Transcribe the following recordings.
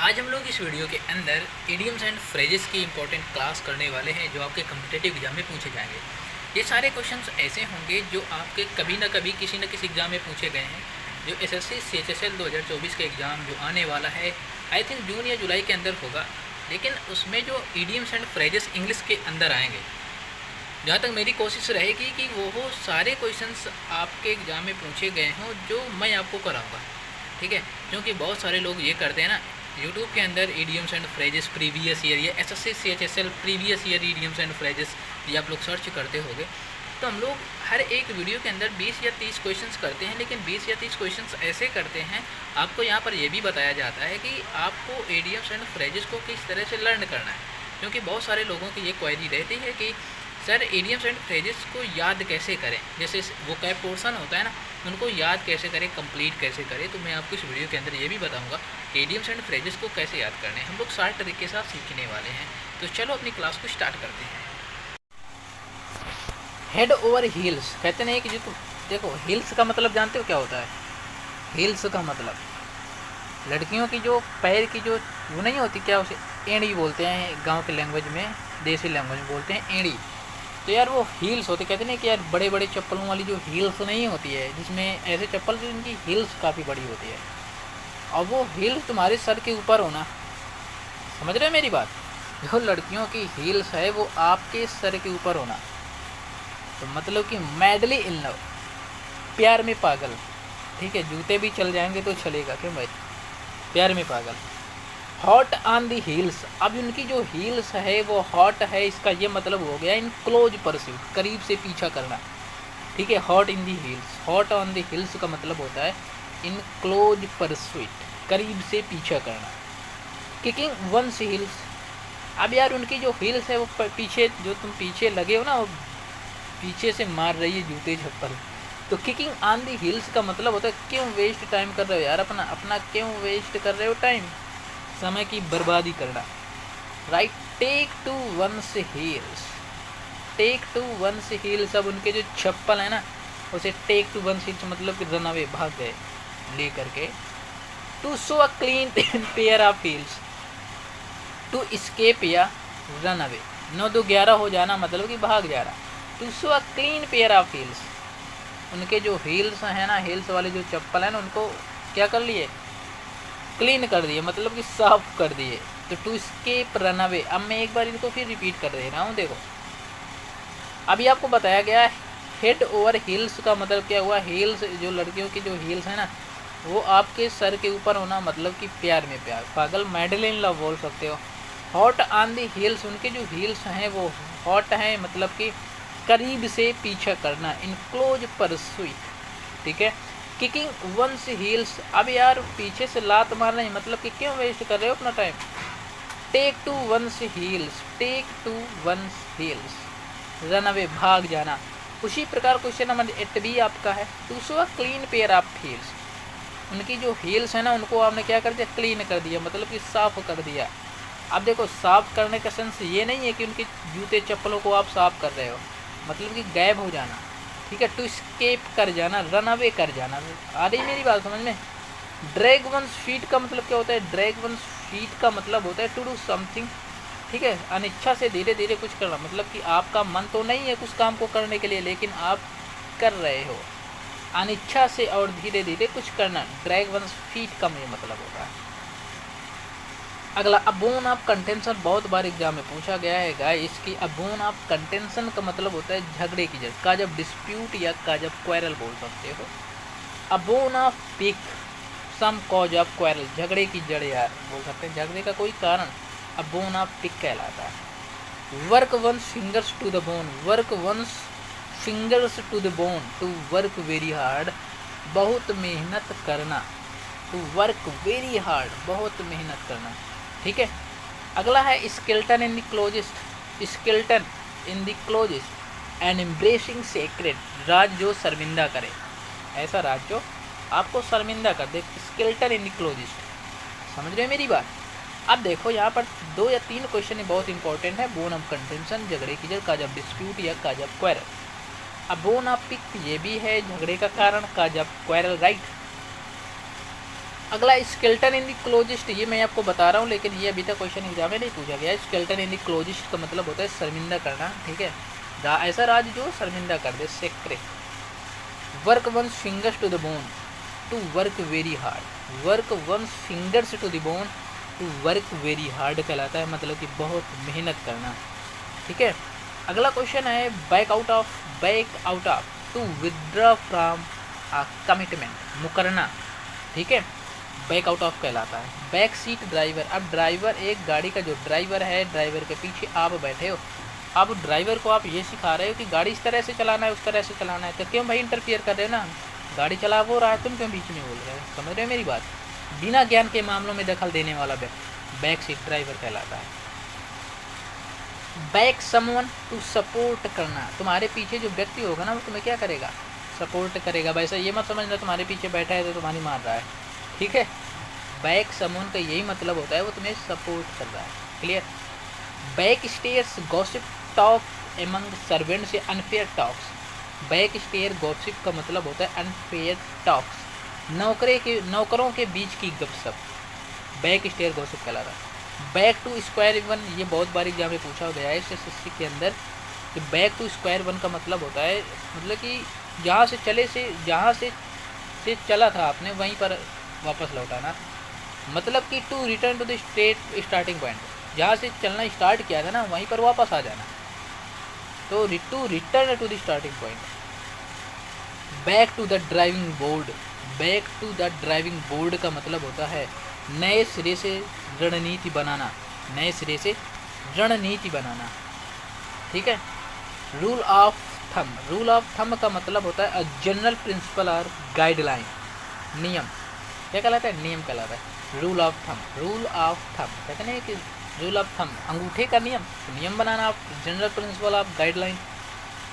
आज हम लोग इस वीडियो के अंदर इडियम्स एंड फ्रेजेस की इंपॉर्टेंट क्लास करने वाले हैं जो आपके कम्पिटेटिव एग्जाम में पूछे जाएंगे। ये सारे क्वेश्चंस ऐसे होंगे जो आपके कभी ना कभी किसी न किसी एग्ज़ाम में पूछे गए हैं। जो एसएससी सीएचएसएल 2024 का एग्ज़ाम जो आने वाला है, आई थिंक जून या जुलाई के अंदर होगा, लेकिन उसमें जो इडियम्स एंड फ्रेजेस इंग्लिश के अंदर आएंगे, जहाँ तक मेरी कोशिश रहेगी कि वो सारे क्वेश्चंस आपके एग्ज़ाम में पूछे गए हों जो मैं आपको कराऊंगा। ठीक है, क्योंकि बहुत सारे लोग ये करते हैं ना, यूट्यूब के अंदर idioms and phrases previous year या SSC CHSL previous year idioms and phrases ये आप लोग सर्च करते होंगे। तो हम लोग हर एक वीडियो के अंदर 20 या 30 क्वेश्चंस करते हैं, लेकिन 20 या 30 क्वेश्चंस ऐसे करते हैं, आपको यहाँ पर यह भी बताया जाता है कि आपको इडियम्स एंड फ्रेजेस को किस तरह से लर्न करना है। क्योंकि बहुत सारे लोगों की ये क्वेरी रहती है कि सर इडियम्स एंड फ्रेजेस को याद कैसे करें, जैसे वोकैब पोर्शन होता है ना, उनको याद कैसे करें, कंप्लीट कैसे करें। तो मैं आपको इस वीडियो के अंदर ये भी बताऊंगा कि इडियम्स एंड फ्रेजेस को कैसे याद करने हैं। हम लोग 60 तरीके से सीखने वाले हैं। तो चलो अपनी क्लास को स्टार्ट करते हैं। हेड ओवर हील्स कहते नहीं कि जो तुम देखो, हील्स का मतलब जानते हो क्या होता है? हील्स का मतलब लड़कियों की जो पैर की जो वो नहीं होती, क्या उसे एड़ी बोलते हैं गांव के लैंग्वेज में, देसी लैंग्वेज में बोलते हैं एड़ी। तो यार वो हील्स होते, कहते नहीं कि यार बड़े बड़े चप्पलों वाली जो हील्स नहीं होती है, जिसमें ऐसे चप्पल जिनकी हील्स काफ़ी बड़ी होती है, और वो हील्स तुम्हारे सर के ऊपर होना, समझ रहे हो मेरी बात? जो लड़कियों की हील्स है वो आपके सर के ऊपर होना, तो मतलब कि मैडली इन लव, प्यार में पागल। ठीक है, जूते भी चल जाएंगे तो चलेगा, क्यों भाई, प्यार में पागल। हॉट ऑन दी हील्स, अब इनकी जो हील्स है वो हॉट है, इसका ये मतलब हो गया इन क्लोज परस्यूट, करीब से पीछा करना। ठीक है, hot in the heels, hot on the heels का मतलब होता है इन क्लोज परस्यूट, करीब से पीछा करना। किकिंग वंस हील्स, अब यार उनकी जो हील्स है वो पीछे, जो तुम पीछे लगे हो ना, वो पीछे से मार रही है जूते चप्पल। तो किकिंग ऑन दी हील्स का मतलब होता है क्यों वेस्ट टाइम कर रहे हो यार, अपना क्यों वेस्ट कर रहे हो टाइम, समय की बर्बादी करना। Right, take to one's heels, take to one's heels, अब उनके जो चप्पल है ना उसे टेक टू वंस हील्स मतलब कि रन अवे, भाग गए ले करके। To show a clean pair of heels, to escape या रन अवे, 9-2-11 हो जाना मतलब कि भाग जा रहा। To show a clean pair of heels, उनके जो हील्स हैं ना, हील्स वाले जो चप्पल है ना, उनको क्या कर लिए, क्लीन कर दिए, मतलब कि साफ कर दिए। तो टू स्केप रन अवे, अब मैं एक बार इनको फिर रिपीट कर दे रहा हूँ। देखो, अभी आपको बताया गया हेड ओवर हील्स का मतलब क्या हुआ, हील्स जो लड़कियों की जो हील्स है ना वो आपके सर के ऊपर होना, मतलब कि प्यार में प्यार, पागल, मैडल इन लव बोल सकते हो। हॉट ऑन दी हील्स, उनके जो हील्स हैं वो हॉट हैं, मतलब कि करीब से पीछा करना, इन क्लोज परस्यूट। ठीक है, किकिंग वंस हील्स, अब यार पीछे से लात मारना है, मतलब कि क्यों वेस्ट कर रहे हो अपना time. Take to one's heels, take to one's heels, run away, भाग जाना। उसी प्रकार क्वेश्चन नंबर 8 भी आपका है, to show a clean pair of heels, उनकी जो हील्स है ना उनको आपने क्या कर दिया, क्लीन कर दिया, मतलब कि साफ कर दिया। अब देखो, साफ करने का सेंस ये नहीं है कि उनके जूते चप्पलों को आप साफ कर रहे हो, मतलब कि गायब हो जाना। ठीक है, टू स्केप कर जाना, रन अवे कर जाना। आ रही मेरी बात समझ में? ड्रैग वंस फीट का मतलब क्या होता है, ड्रैग वंस फीट का मतलब होता है टू डू समथिंग। ठीक है, अनिच्छा से धीरे धीरे कुछ करना, मतलब कि आपका मन तो नहीं है कुछ काम को करने के लिए, लेकिन आप कर रहे हो अनिच्छा से और धीरे धीरे कुछ करना, ड्रैग वंस फीट का ये मतलब होता है। अगला, अबोन ऑफ कंटेंशन, बहुत बार एग्जाम में पूछा गया है गाइस, इसकी अबोन ऑफ कंटेंशन का मतलब होता है झगड़े की जड़, का जब डिस्प्यूट या का जब क्वेरल बोल सकते हो। A bone of pick, some cause of quarrel, झगड़े की जड़ यार बोल सकते हैं, झगड़े का कोई कारण, अबोन ऑफ पिक कहलाता है। Work one's fingers to the bone, work one's fingers to the bone, to work very hard, बहुत मेहनत करना, टू वर्क वेरी हार्ड, बहुत मेहनत करना। ठीक है, अगला है skeleton in the closest, skeleton in the closest and embarrassing secret, राज जो शर्मिंदा करे, ऐसा राज जो आपको शर्मिंदा कर दे, स्केल्टन इन द क्लोजेस्ट। समझ रहे हो मेरी बात? अब देखो यहाँ पर 2 या 3 क्वेश्चन बहुत इंपॉर्टेंट है, बोन ऑफ कंटेंशन, झगड़े की जड़, का जब डिस्प्यूट या का जब क्वेरल। अब बोन ऑफ पिक ये भी है झगड़े का कारण, का जब क्वेरल, राइट। अगला स्केल्टन इन द क्लोजिस्ट, ये मैं आपको बता रहा हूँ लेकिन ये अभी तक क्वेश्चन एग्जाम में नहीं पूछा गया। स्केल्टन इन द क्लोजिस्ट का मतलब होता है शर्मिंदा करना, ठीक है, ऐसा राज जो शर्मिंदा कर दे, secret. Work one's fingers to the bone, to work very hard. Work one's fingers to the bone, to work very hard कहलाता है, मतलब कि बहुत मेहनत करना, ठीक है। अगला क्वेश्चन है back out of, to withdraw from a commitment, मुकरना, ठीक है, बैक आउट ऑफ कहलाता है। बैक सीट ड्राइवर, अब ड्राइवर, एक गाड़ी का जो ड्राइवर है, ड्राइवर के पीछे आप बैठे हो, अब ड्राइवर को आप ये सिखा रहे हो कि गाड़ी इस तरह से चलाना है, उस तरह से चलाना है, तो क्यों भाई इंटरफियर कर रहे हो ना, गाड़ी चला वो रहा है, तुम क्यों बीच में बोल रहे हो, समझ रहे हो मेरी बात। बिना ज्ञान के मामलों में दखल देने वाला व्यक्ति बैक सीट ड्राइवर कहलाता है। बैक समवन, टू सपोर्ट करना, तुम्हारे पीछे जो व्यक्ति होगा ना वो तुम्हें क्या करेगा, सपोर्ट करेगा। वैसा ये मत समझना तुम्हारे पीछे बैठा है तो तुम्हारी मार रहा है, ठीक है। बैक समवन का यही मतलब होता है वो तुम्हें सपोर्ट कर रहा है, clear. Back stairs gossip talk among servant से unfair talks, back stair gossip का मतलब होता है अनफेयर टॉक्स, नौकरों के बीच की गपशप, बैक स्टेयर गॉसिप कहलाता है। बैक टू स्क्वायर वन, ये बहुत बार एग्जाम में पूछा गया है एसएससी के अंदर, कि बैक टू स्क्वायर वन का मतलब होता है, मतलब कि जहाँ से चला था आपने वहीं पर वापस लौटाना, मतलब कि to return to the starting point, जहाँ से चलना स्टार्ट किया था ना वहीं पर वापस आ जाना, तो to return to the starting point. Back to the driving board, back to the driving board का मतलब होता है नए सिरे से रणनीति बनाना, नए सिरे से रणनीति बनाना, ठीक है। Rule of thumb, rule of thumb का मतलब होता है अ जनरल प्रिंसिपल और गाइडलाइन, नियम, क्या कहलाता है, नियम कहलाता है। Rule of thumb, rule of thumb कहते हैं कि रूल ऑफ थंब अंगूठे का नियम, तो नियम बनाना आप, general principle of guideline.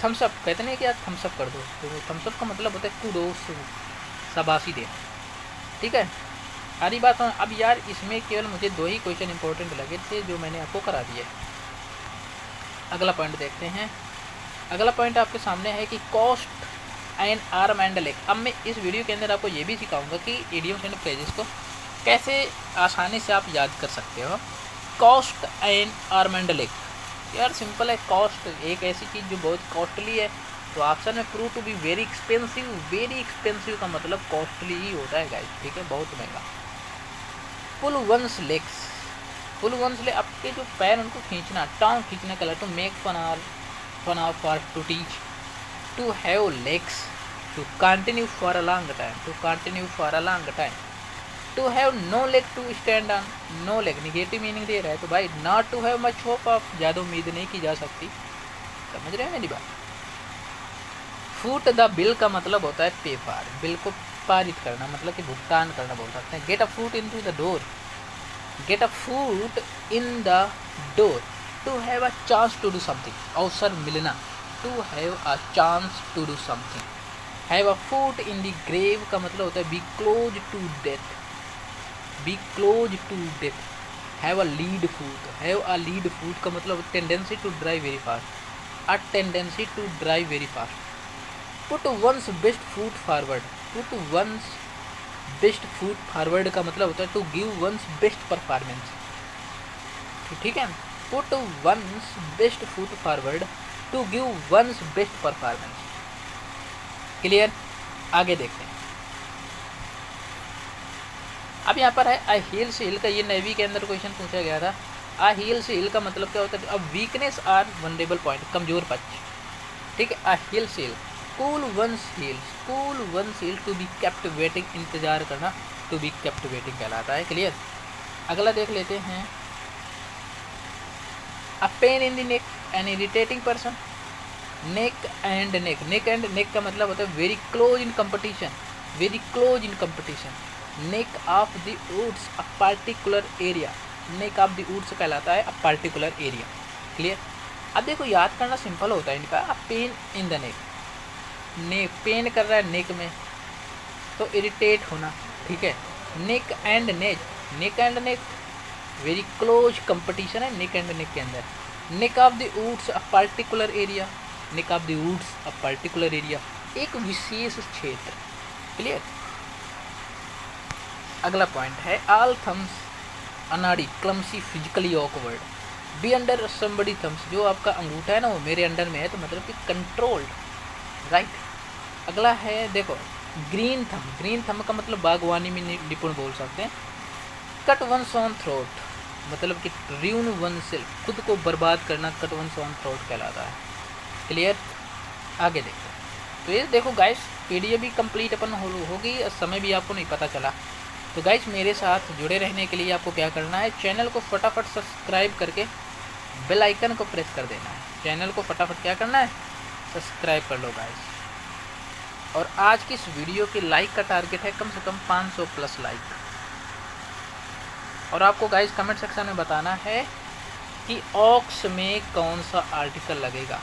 Thums Up कहते नहीं कि यार थम्सअप कर दो, तो थम्सअप का मतलब होता है कूदो, शाबाशी देना, ठीक है। सारी बात। अब यार इसमें केवल मुझे 2 ही क्वेश्चन इंपॉर्टेंट लगे थे जो मैंने आपको करा दिए। अगला पॉइंट देखते हैं। अगला पॉइंट आपके सामने है कि cost and arm and leg. अब मैं इस वीडियो के अंदर आपको ये भी सिखाऊंगा कि इडियम्स एंड फ्रेजेस को कैसे आसानी से आप याद कर सकते हो। Cost and arm and leg, यार सिंपल है। कॉस्ट एक ऐसी चीज़ जो बहुत कॉस्टली है, तो ऑप्शन में prove to be very expensive. Very expensive का मतलब कॉस्टली ही होता है गाइस, ठीक है, बहुत महंगा। Pull one's legs, pull one's leg, आपके जो पैर उनको खींचना, टांग खींचने का, to make fun of for to teach, to have legs, to continue for a long time, to continue for a long time, to have no leg to stand on, no leg negative meaning दे रहा है, तो भाई not to have much hope of, ज़्यादा उम्मीद नहीं की जा सकती, समझ रहे हैं मेरी बात। फूट द बिल का मतलब होता है पे फॉर, बिल को पारित करना, मतलब कि भुगतान करना बोल सकते हैं। Get a foot in to the door, get a foot in the door, to have a chance to do something, अवसर मिलना, to have a chance to do something. Have a foot in the grave का मतलब होता है be close to death, be close to death. Have a lead foot, have a lead foot का मतलब tendency to drive very fast, a tendency to drive very fast. Put one's best foot forward, put one's best foot forward का मतलब होता है to give one's best performance, ठीक है। Put one's best foot forward, to give one's best performance. Clear, आगे देखते हैं। अब यहाँ पर है अ हील से हिल का, ये नेवी के अंदर क्वेश्चन पूछा गया था। अ हील से हिल का मतलब क्या होता है, अब वीकनेस आर वनरेबल पॉइंट, कमजोर पक्ष, ठीक है। अ हील से hill, cool one's heels, cool one's heel, to be kept waiting, इंतजार करना, टू बी केप्ट वेटिंग कहलाता है। क्लियर, अगला देख लेते हैं। A pain in the neck, an irritating person, neck and neck, neck and neck का मतलब होता है very close in competition, very close in competition. Neck of the woods, a particular area, neck of the woods कहलाता है अ particular area. Clear, अब देखो याद करना सिंपल होता है इनका। A pain in the neck, neck pain कर रहा है नेक में, तो इरिटेट होना, ठीक है। Neck and neck, neck and neck very close competition है नेक एंड नेक के अंदर। Neck of the woods, a particular area, neck of the woods, a particular area, एक विशेष क्षेत्र। क्लियर, अगला पॉइंट है ऑल थम्स अनाड़ी clumsy physically awkward be under somebody thumbs. जो आपका अंगूठा है ना वो मेरे अंडर में है तो मतलब कि कंट्रोल्ड, राइट। अगला है देखो ग्रीन थम। ग्रीन थम का मतलब बागवानी में निपुण बोल सकते हैं। कट वन ऑन थ्रोट मतलब कि र्यून वन सेल्फ, खुद को बर्बाद करना कट वन ऑन थ्रोट कहलाता है। क्लियर। आगे देखो तो ये देखो गाइस पीडीएफ भी कंप्लीट अपन होगी, समय भी आपको नहीं पता चला। तो गाइस मेरे साथ जुड़े रहने के लिए आपको क्या करना है, चैनल को फटाफट सब्सक्राइब करके बेल आइकन को प्रेस कर देना है। चैनल को फटाफट क्या करना है, सब्सक्राइब कर लो गाइस। और आज की इस वीडियो के लाइक का टारगेट है कम से कम 500 प्लस लाइक। और आपको गाइस कमेंट सेक्शन में बताना है कि ऑक्स में कौन सा आर्टिकल लगेगा।